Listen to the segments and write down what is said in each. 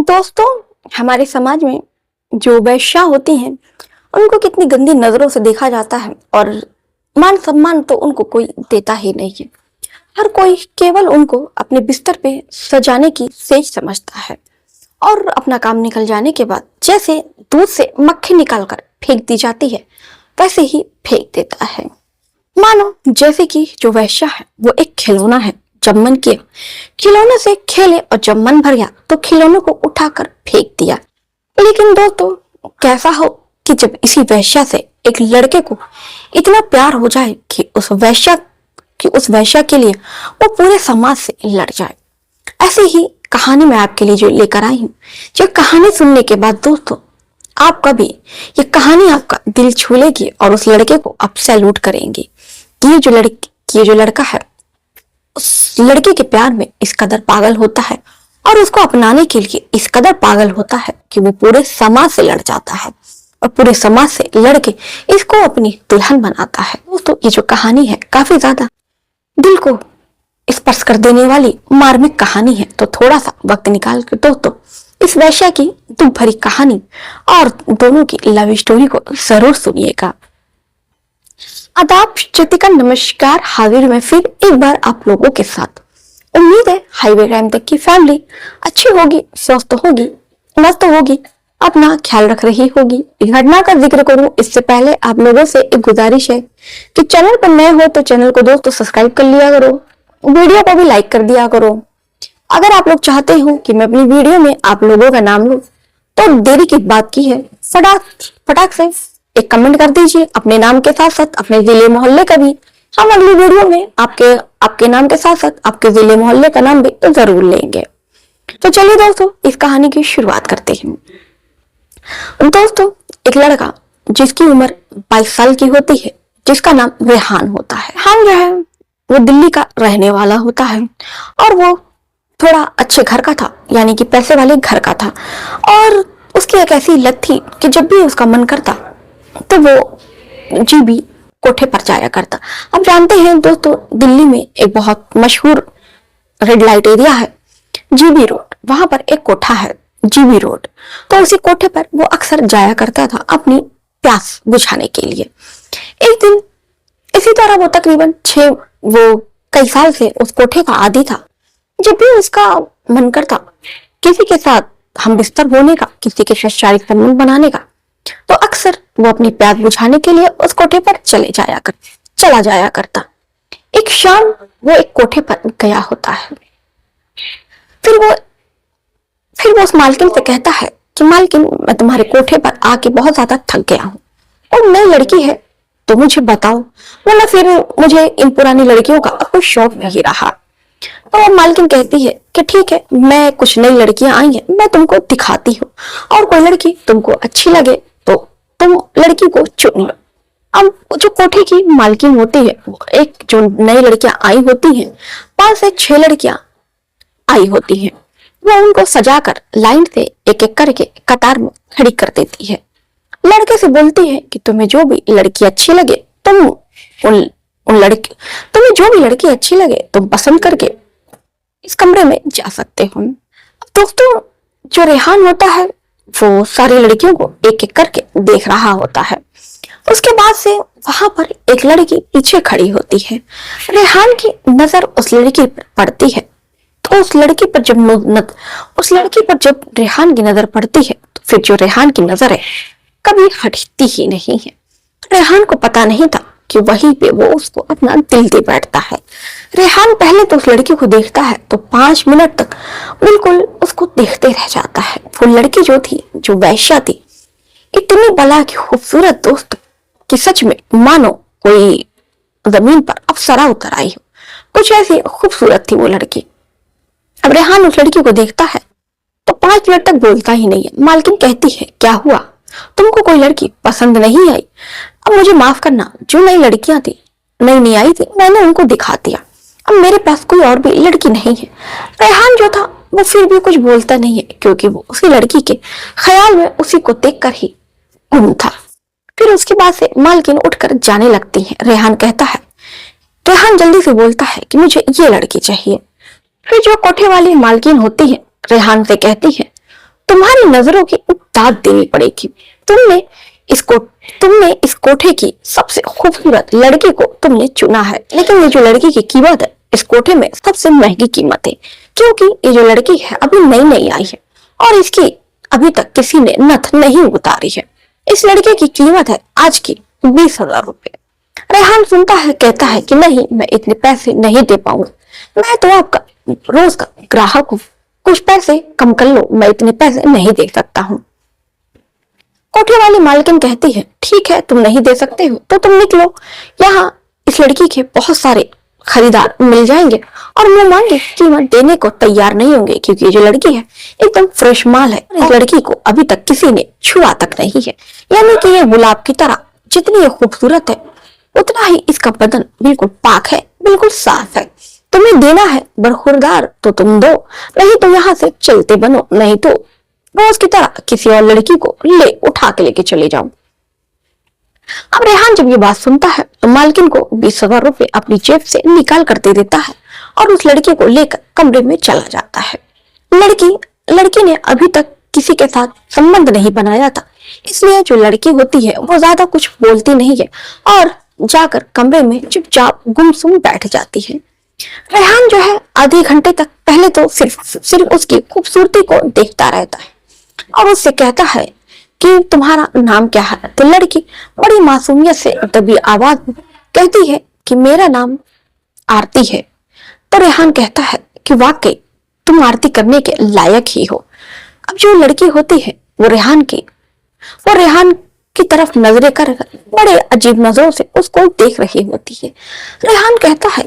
दोस्तों, हमारे समाज में जो वेश्या होती हैं उनको कितनी गंदी नजरों से देखा जाता है और मान सम्मान तो उनको कोई देता ही नहीं है। हर कोई केवल उनको अपने बिस्तर पे सजाने की सेज समझता है और अपना काम निकल जाने के बाद जैसे दूध से मक्खी निकालकर फेंक दी जाती है वैसे ही फेंक देता है। मानो जैसे कि जो वेश्या है वो एक खिलौना है। जब मन किया खिलौने से खेले और जब मन भर गया तो खिलौने को उठाकर फेंक दिया। लेकिन दोस्तों, कैसा हो कि जब इसी वेश्या से एक लड़के को इतना प्यार हो जाए कि उस वेश्या के लिए वो पूरे समाज से लड़ जाए। ऐसी ही कहानी मैं आपके लिए जो लेकर आई हूँ। ये कहानी सुनने के बाद दोस्तों, आप कभी ये कहानी आपका दिल छू लेगी और उस लड़के को आप सैल्यूट करेंगे कि ये जो लड़का है उस लड़की के प्यार में इस कदर पागल होता है और उसको अपनाने के लिए इस कदर पागल होता है कि वो पूरे समाज से लड़ जाता है और पूरे समाज से लड़के इसको अपनी दुल्हन बनाता है। दोस्तों, ये जो कहानी है काफी ज्यादा दिल को स्पर्श कर देने वाली मार्मिक कहानी है। तो थोड़ा सा वक्त निकाल कर दोस्तों इस वेश्या की दुख भरी कहानी और दोनों की लव स्टोरी को जरूर सुनिएगा। आदाब, चितिका, नमस्कार। हाजिर मैं फिर एक बार आप लोगों के साथ। उम्मीद है हाईवे क्राइम तक की फैमिली अच्छी होगी, स्वस्थ होगी, मस्त होगी, अपना ख्याल रख रही होगी। इस घटना का जिक्र करूं इससे पहले आप लोगों से एक गुजारिश है कि चैनल पर नए हो तो चैनल को दोस्तों सब्सक्राइब कर लिया करो, वीडियो को भी लाइक कर दिया करो। अगर आप लोग चाहते हो कि मैं अपनी वीडियो में आप लोगों का नाम लूं तो देरी की बात की है, फटाक से एक कमेंट कर दीजिए अपने नाम के साथ साथ अपने जिले मोहल्ले का भी। हम अगली वीडियो में आपके नाम के साथ साथ आपके जिले मोहल्ले का नाम भी तो जरूर लेंगे। तो चलिए दोस्तों इस कहानी की शुरुआत करते हैं। दोस्तों, एक लड़का जिसकी उम्र 22 साल की होती है, जिसका नाम रेहान होता है। रेहान जो है वो दिल्ली का रहने वाला होता है और वो थोड़ा अच्छे घर का था, यानी कि पैसे वाले घर का था। और उसकी एक ऐसी लत थी कि जब भी उसका मन करता तो वो जीबी कोठे पर जाया करता। अब जानते हैं दोस्तों, दिल्ली में एक बहुत मशहूर रेड लाइट एरिया है जीबी रोड, वहां पर एक कोठा है जीबी रोड। तो उसी कोठे पर वो अक्सर जाया करता था अपनी प्यास बुझाने के लिए। एक दिन इसी तरह वो तकरीबन वो कई साल से उस कोठे का आदी था। जब भी उसका मन करता किसी के साथ हम बिस्तर होने का, किसी के साथ शारीरिक संबंध बनाने का, तो अक्सर वो अपनी प्यास बुझाने के लिए उस कोठे पर चला जाया करता। एक शाम वो एक कोठे पर गया होता है। फिर वो उस मालकिन से कहता है कि मालकिन, मैं तुम्हारे कोठे पर आके बहुत ज्यादा थक गया हूँ और नई लड़की है तो मुझे बताओ, वरना फिर मुझे इन पुरानी लड़कियों का कोई शौक नहीं रहा। तो मालकिन कहती है कि ठीक है, मैं कुछ नई लड़कियां आई हैं, मैं तुमको दिखाती हूँ और कोई लड़की तुमको अच्छी लगे तो तुम लड़की को चुन लो। अब जो कोठे की मालकिन होती है, एक जो नई लड़कियां आई होती हैं, 5 से 6 लड़कियां आई होती हैं, वो उनको सजाकर लाइन से एक एक करके कतार में खड़ी कर देती है। लड़के से बोलती है कि तुम्हें जो भी लड़की अच्छी लगे तुम्हें जो भी लड़की अच्छी लगे तुम पसंद करके इस कमरे में जा सकते हो। दोस्तों, जो रेहान होता है वो सारी लड़कियों को एक एक करके देख रहा होता है। उसके बाद से वहां पर एक लड़की पीछे खड़ी होती है। रेहान की नजर उस लड़की पर पड़ती है तो उस लड़की पर जब रेहान की नजर पड़ती है तो फिर जो रेहान की नजर है कभी हटती ही नहीं है। रेहान को पता नहीं था कि वहीं पे वो उसको अपना दिल दे बैठता है। रेहान पहले तो उस लड़की को देखता है तो 5 मिनट तक बिल्कुल उसको देखते रह जाता है। वो लड़की जो वेश्या थी, इतनी बला की खूबसूरत दोस्त कि सच में मानो कोई जमीन पर अप्सरा उतर आई हो, कुछ ऐसी खूबसूरत थी वो लड़की। अब रेहान उस लड़की को देखता है तो 5 मिनट तक बोलता ही नहीं है। मालकिन कहती है, क्या हुआ, तुमको कोई लड़की पसंद नहीं आई? अब मुझे माफ करना, जो नई लड़कियां थी नई आई थी, मैंने उनको दिखा दिया। अब मेरे पास कोई और भी लड़की नहीं है। रेहान जो था वो फिर भी कुछ बोलता नहीं है क्योंकि वो उसी लड़की के ख्याल में उसी को देखकर ही गुम था। फिर उसके बाद से मालकिन उठकर जाने लगती है। रेहान जल्दी से बोलता है कि मुझे ये लड़की चाहिए। फिर जो कोठे वाली मालकिन होती है रेहान से कहती है, तुम्हारी नजरों की दाद देनी पड़ेगी। तुमने इसको तुमने इस कोठे की सबसे खूबसूरत लड़की को तुमने चुना है, लेकिन ये जो लड़की की कीमत है इस कोठे में सबसे महंगी कीमत है, क्योंकि ये जो लड़की है अभी नई नई आई है और इसकी अभी तक किसी ने नथ नहीं उतारी है। इस लड़के की कीमत है आज की 20,000 रुपए। रेहान सुनता है, कहता है कि नहीं, मैं इतने पैसे नहीं दे पाऊंगा, मैं तो आपका रोज का ग्राहक हूँ, कुछ पैसे कम कर लो, मैं इतने पैसे नहीं दे सकता हूँ। कोठे वाली मालकिन कहती है, ठीक है, तुम नहीं दे सकते हो तो तुम निकलो, यहाँ इस लड़की के बहुत सारे खरीदार मिल जाएंगे और मुंह मांगे कीमत देने को तैयार नहीं होंगे, क्योंकि ये जो लड़की है एकदम फ्रेश माल है। इस लड़की को अभी तक किसी ने छुआ तक नहीं है, यानी कि ये गुलाब की तरह जितनी ये खूबसूरत है उतना ही इसका बदन बिल्कुल पाक है, बिल्कुल साफ है। तुम्हें देना है बरखुरदार तो तुम दो, नहीं तो यहाँ से चलते बनो, नहीं तो रोज की तरह किसी और लड़की को उठा के लेके चले जाओ। अब रेहान जब ये बात सुनता है तो मालकिन को 20,000 रुपए अपनी जेब से निकाल कर दे देता है और उस लड़की को लेकर कमरे में चला जाता है। लड़की ने अभी तक किसी के साथ संबंध नहीं बनाया था, इसलिए जो लड़की होती है वो ज्यादा कुछ बोलती नहीं है और जाकर कमरे में चुपचाप गुमसुम बैठ जाती है। रेहान जो है आधे घंटे तक पहले तो सिर्फ उसकी खूबसूरती को देखता रहता है और उससे कहता है कि तुम्हारा नाम क्या है। तो लड़की बड़ी मासूमियत से तभी आवाज में कहती है कि मेरा नाम आरती है। तो रेहान कहता है कि वाकई तुम आरती करने के लायक ही हो। अब जो लड़की होती है वो रेहान की तरफ नजरें कर बड़े अजीब नजरों से उसको देख रही होती है। रेहान कहता है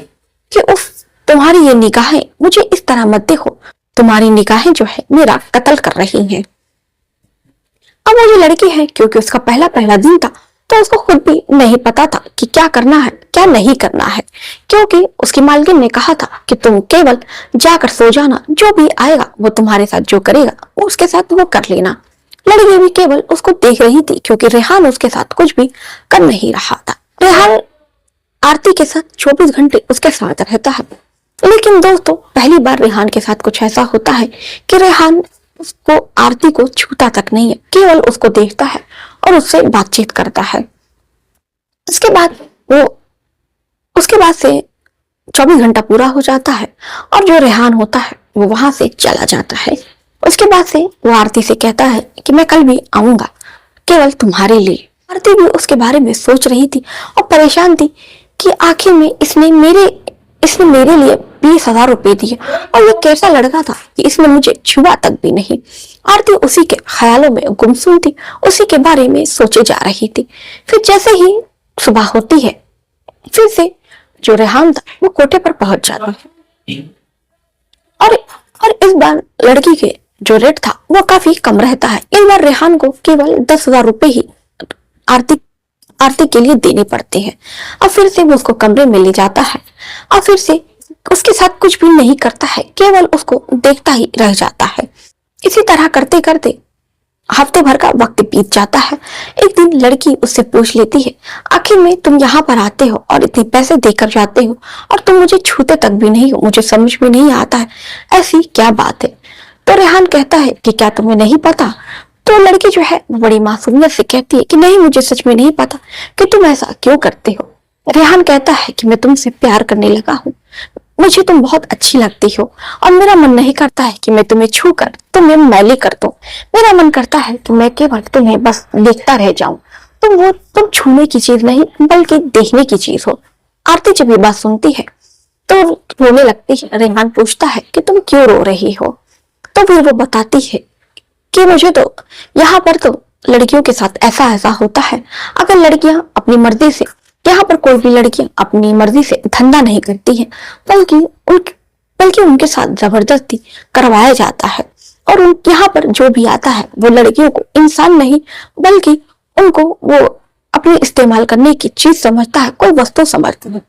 कि उफ, तुम्हारी ये निगाहें मुझे इस तरह मत देखो, तुम्हारी निगाहें जो है मेरा कत्ल कर रही हैं। अब वो जो लड़की है, क्योंकि उसका पहला दिन था तो उसको खुद भी नहीं पता था कि क्या करना है क्या नहीं करना है, क्योंकि उसकी मालकिन ने कहा था कि तुम केवल जाकर सो जाना, जो भी आएगा वो तुम्हारे साथ जो करेगा वो उसके साथ वो कर लेना। लड़की भी केवल उसको देख रही थी, क्योंकि रेहान उसके साथ कुछ भी कर नहीं रहा था। रेहान आरती के साथ 24 घंटे उसके साथ रहता है, लेकिन दोस्तों पहली बार रेहान के साथ कुछ ऐसा होता है कि रेहान उसको आरती को छूता तक नहीं है, केवल उसको देखता है और उससे बातचीत करता है। उसके बाद से 24 घंटा पूरा हो जाता है और जो रेहान होता है वो वहां से चला जाता है। उसके बाद से वो आरती से कहता है कि मैं कल भी आऊंगा केवल तुम्हारे लिए। आरती भी उसके बारे में सोच रही थी और परेशान थी कि आखिर में इसने मेरे लिए 20,000 रुपए दिए और ये कैसा लड़का था कि इसने मुझे छुआ तक भी नहीं। आरती उसी के ख्यालों में गुमसुम थी, उसी के बारे में सोचे जा रही थी। फिर जैसे ही सुबह होती है फिर से जो रेहान था वो कोठे पर पहुंच जाता है और इस बार लड़की के जो रेट था वो काफी कम रहता है। इस बार रेहान को केवल 10,000 रुपए ही आरती के लिए देने पड़ते हैं। और फिर से वो उसको कमरे में ले जाता है और फिर से उसके साथ कुछ भी नहीं करता है, केवल उसको देखता ही रह जाता है। इसी तरह करते करते हफ्ते भर का वक्त बीत जाता है। एक दिन लड़की उससे पूछ लेती है, आखिर में तुम यहाँ पर आते हो और इतने पैसे देकर जाते हो और तुम मुझे छूते तक भी नहीं हो, मुझे समझ में नहीं आता है, ऐसी क्या बात है। तो रेहान कहता है कि क्या तुम्हें नहीं पता। तो लड़की जो है वो बड़ी मासूमियत से कहती है कि नहीं, मुझे सच में नहीं पता कि तुम ऐसा क्यों करते हो। रेहान कहता है कि मैं तुमसे प्यार करने लगा हूँ, मुझे तुम बहुत अच्छी लगती हो और मेरा मन नहीं करता है कि मैं तुम्हें छू कर तुम्हें मैली कर दूं। मेरा मन करता है कि मैं केवल तुम्हें बस देखता रह जाऊं। तुम छूने की चीज नहीं बल्कि देखने की चीज हो। आरती जब ये बात सुनती है तो रोने लगती है। रेहान पूछता है कि तुम क्यों रो रही हो। तो फिर वो बताती है कि मुझे तो यहाँ पर तो लड़कियों के साथ ऐसा होता है, अगर लड़कियां अपनी मर्जी से, यहाँ पर कोई भी लड़कियां अपनी मर्जी से धंधा नहीं करती है बल्कि उनके साथ जबरदस्ती करवाया जाता है। और यहाँ पर जो भी आता है वो लड़कियों को इंसान नहीं बल्कि उनको वो अपने इस्तेमाल करने की चीज समझता है, कोई वस्तु समझता है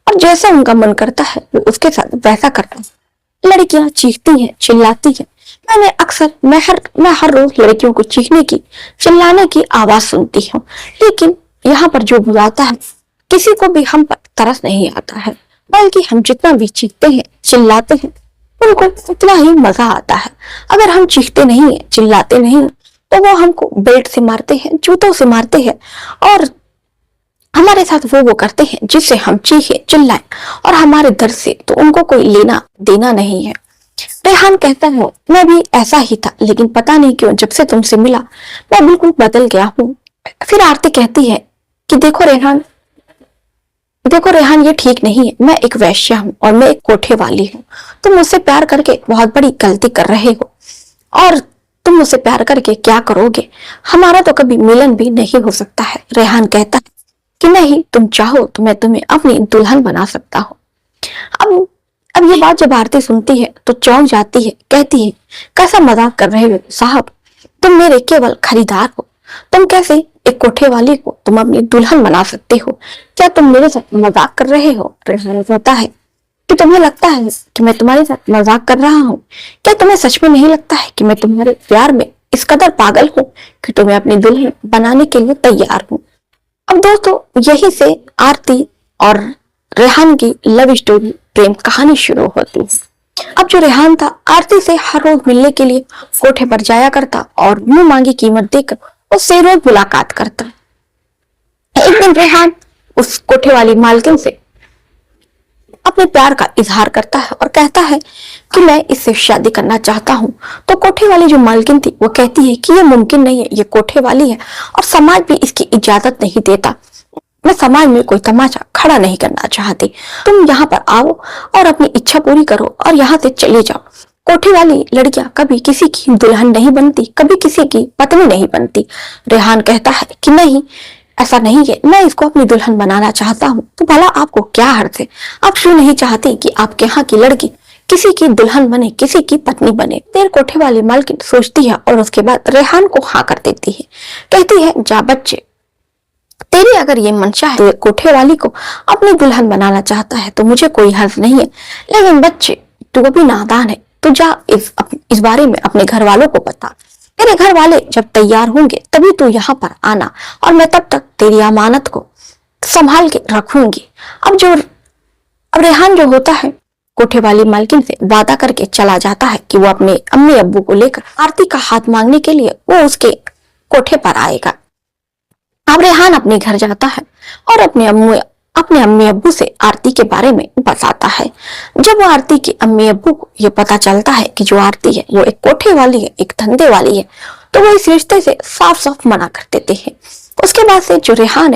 और जैसा उनका मन करता है वो उसके साथ वैसा करता है। लड़कियां चीखती हैं, चिल्लाती हैं। मैं हर रोज लड़कियों को चीखने की, चिल्लाने की आवाज सुनती हूँ, लेकिन यहाँ पर जो बुलाता है किसी को भी हम पर तरस नहीं आता है, बल्कि हम जितना भी चीखते हैं चिल्लाते हैं उनको इतना ही मजा आता है। अगर हम चीखते नहीं है, चिल्लाते नहीं, तो वो हमको बेल्ट से मारते हैं, जूतों से मारते हैं और हमारे साथ वो करते हैं जिससे हम चीखे चिल्लाएं और हमारे दर्द से तो उनको कोई लेना देना नहीं है। रेहान कहता है मैं भी ऐसा ही था, लेकिन पता नहीं क्यों जब से तुमसे मिला मैं बिल्कुल बदल गया हूँ। फिर आरती कहती है कि देखो रेहान, ये ठीक नहीं है। मैं एक वैश्या हूँ और मैं एक कोठे वाली हूँ। तुम मुझसे प्यार करके बहुत बड़ी गलती कर रहे हो और तुम मुझसे प्यार करके क्या करोगे? हमारा तो कभी मिलन भी नहीं हो सकता है। रेहान कहता है कि नहीं, तुम चाहो तो मैं तुम्हें अपनी दुल्हन बना सकता हूँ। अब ये बात जब आरती सुनती है तो चौंक जाती है, कहती है कैसा मजाक कर रहे हो साहब, तुम मेरे केवल खरीदार हो। तुम कैसे एक कोठे वाली को तुम अपनी दुल्हन बना सकते हो? क्या तुम मेरे साथ मजाक कर रहे हो? रेहान कहता है कि तुम्हें लगता है कि मैं तुम्हारे साथ मजाक कर रहा हूँ? क्या तुम्हें सच में नहीं लगता है कि मैं तुम्हारे प्यार में इस कदर पागल हूँ कि तुम्हें अपनी दुल्हन बनाने के लिए तैयार हूँ? अब दोस्तों, यही से आरती और रेहान की लव स्टोरी प्रेम कहानी शुरू होती है। अब जो रेहान था आरती से हर रोज मिलने के लिए कोठे पर जाया करता और मुंह मांगी कीमत देकर उससे रोज मुलाकात करता। एक दिन रेहान उस कोठे वाली मालकिन से अपने प्यार का इजहार करता है और कहता है कि मैं इससे शादी करना चाहता हूँ। तो कोठे वाली जो मालकिन थी वो कहती है कि ये मुमकिन नहीं है, ये कोठे वाली है और समाज भी इसकी इजाजत नहीं देता। मैं समाज में कोई तमाशा खड़ा नहीं करना चाहती। तुम यहाँ पर आओ और अपनी इच्छा पूरी करो और यहाँ से चले जाओ। कोठे वाली लड़कियां कभी किसी की दुल्हन नहीं बनती, कभी किसी की पत्नी नहीं बनती। रेहान कहता है कि नहीं, ऐसा नहीं है, मैं इसको अपनी दुल्हन बनाना चाहता हूँ। तो भला आपको क्या हर्ज है? आप क्यों नहीं चाहते कि आपके यहाँ की लड़की किसी की दुल्हन बने, किसी की पत्नी बने? देर कोठे वाली मालकिन सोचती है और उसके बाद रेहान को हाँ कर देती है। कहती है जा बच्चे, तेरी अगर ये मंशा है, तो कोठे वाली को अपनी दुल्हन बनाना चाहता है तो मुझे कोई हर्ज नहीं है। लेकिन बच्चे, तू अभी नादान है, तू जा इस बारे में अपने घर वालों को बता। तेरे घर वाले जब तैयार होंगे तभी तू यहाँ पर आना और मैं तब तक तेरी अमानत को संभाल के रखूंगी। अब रेहान जो होता है कोठे वाली मालकिन से वादा करके चला जाता है कि वो अपने अम्मी अब्बू को लेकर आरती का हाथ मांगने के लिए वो उसके कोठे पर आएगा। अब रेहान अपने घर जाता है और अपने अम्मी अब्बू से आरती के बारे में बताता है। जब वो आरती के अम्मी अब्बू को ये पता चलता है कि जो आरती है वो एक कोठे वाली है, एक धंधे वाली है, तो वो इस रिश्ते से साफ साफ मना कर देते हैं। उसके बाद से जो रेहान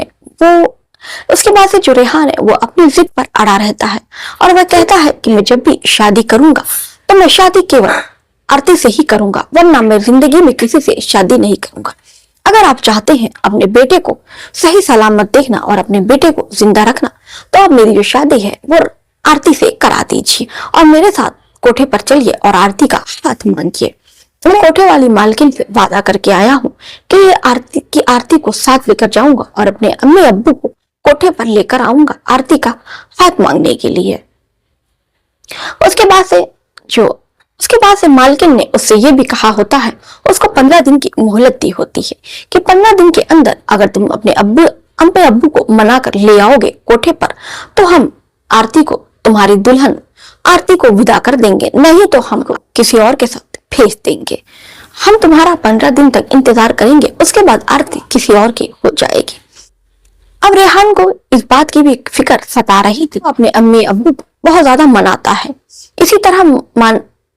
है वो अपनी जिद पर अड़ा रहता है और वह कहता है कि मैं जब भी शादी करूंगा तो मैं शादी केवल आरती से ही करूंगा, वरना मैं जिंदगी में किसी से शादी नहीं करूंगा। अगर आप चाहते हैं अपने बेटे को सही सलामत देखना और अपने बेटे को जिंदा रखना, तो आप मेरी जो शादी है वो आरती से करा दीजिए और मेरे साथ कोठे पर चलिए और आरती का हाथ मांगिए। मैं कोठे वाली मालकिन से वादा करके आया हूँ कि आरती को साथ लेकर जाऊंगा और अपने अम्मी अब्बू को कोठे पर लेकर आऊंगा आरती का हाथ मांगने के लिए। उसके बाद से मालकिन ने उससे ये भी कहा होता है, उसको 15 दिन की मोहलत दी होती है कि 15 दिन के अंदर अगर तुम अपने अम्मी अब्बू को मना कर ले आओगे कोठे पर तो हम आरती को तुम्हारी दुल्हन आरती को विदा कर देंगे, नहीं तो हम किसी और के साथ भेज देंगे। हम तुम्हारा 15 दिन तक इंतजार करेंगे, उसके बाद आरती किसी और की हो जाएगी। अब रेहान को इस बात की भी फिक्र सता रही थी, अपने अम्मी अब्बू बहुत ज्यादा मनाता है। इसी तरह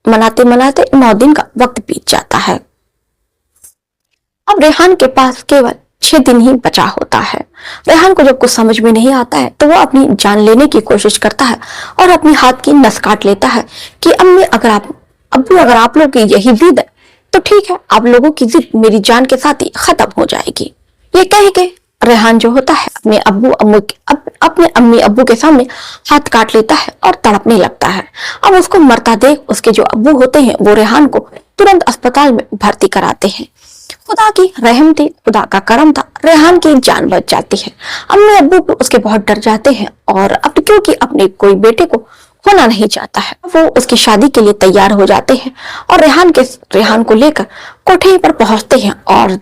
मनाते मनाते 9 दिन का वक्त बीत जाता है। अब रेहान के पास केवल 6 दिन ही बचा होता है। रेहान को जब कुछ समझ में नहीं आता है तो वो अपनी जान लेने की कोशिश करता है और अपनी हाथ की नस काट लेता है कि अम्मी अगर आप लोग की यही जिद है तो ठीक है, आप लोगों की जिद मेरी जान के साथ ही खत्म हो जाएगी। ये कह के रेहान जो होता है अपने अम्मी अब्बू के सामने हाथ काट लेता है और तड़पने लगता है। अब उसको मरता देख उसके जो अब्बू होते हैं वो रेहान को तुरंत अस्पताल में भर्ती कराते हैं। खुदा की रहम थी, खुदा का करम था, रेहान की जान बच जाती है। अम्मी अब्बू को उसके बहुत डर जाते हैं और अब क्योंकि अपने कोई बेटे को होना नहीं चाहता है, वो उसकी शादी के लिए तैयार हो जाते हैं और रेहान को लेकर कोठे पर पहुंचते हैं और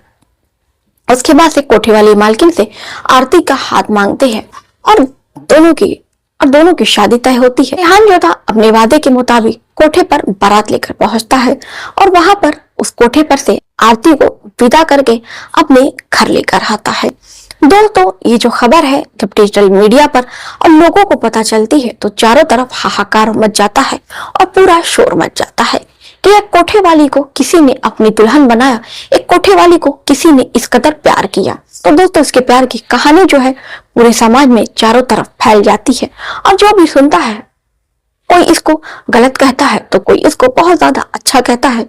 उसके बाद से कोठे वाली मालकिन से आरती का हाथ मांगते हैं और दोनों की शादी तय होती है। रेहान जो था अपने वादे के मुताबिक कोठे पर बारात लेकर पहुंचता है और वहां पर उस कोठे पर से आरती को विदा करके अपने घर लेकर आता है। दोस्तों, ये जो खबर है जब डिजिटल मीडिया पर और लोगों को पता चलती है तो चारों तरफ हाहाकार मच जाता है और पूरा शोर मच जाता है कि एक कोठे वाली को किसी ने अपनी दुल्हन बनाया, एक कोठे वाली को किसी ने इस कदर प्यार किया। तो दोस्तों, इसके प्यार की कहानी जो है पूरे समाज में चारों तरफ फैल जाती है और जो भी सुनता है कोई इसको गलत कहता है तो कोई इसको बहुत ज्यादा अच्छा कहता है,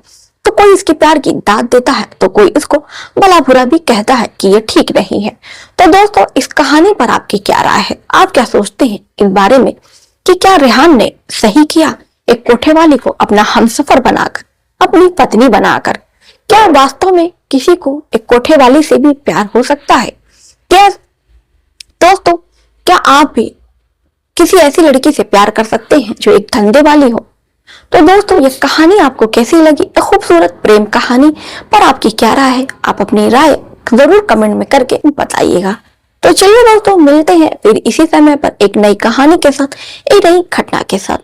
तो कोई इसके प्यार की दाद देता है तो कोई इसको भला बुरा भी कहता है कि ये ठीक नहीं है। तो दोस्तों, इस कहानी पर आपकी क्या राय है? आप क्या सोचते हैं इस बारे में कि क्या रेहान ने सही किया एक कोठे वाली को अपना हमसफर बनाकर, अपनी पत्नी बनाकर? क्या वास्तव में किसी को एक कोठे वाली से भी प्यार हो सकता है? क्या दोस्तों, क्या आप भी किसी ऐसी लड़की से प्यार कर सकते हैं जो एक धंधे वाली हो? तो दोस्तों, ये कहानी आपको कैसी लगी? एक खूबसूरत प्रेम कहानी पर आपकी क्या राय है? आप अपनी राय जरूर कमेंट में करके बताइएगा। तो चलिए दोस्तों, मिलते हैं फिर इसी समय पर एक नई कहानी के साथ, एक नई घटना के साथ।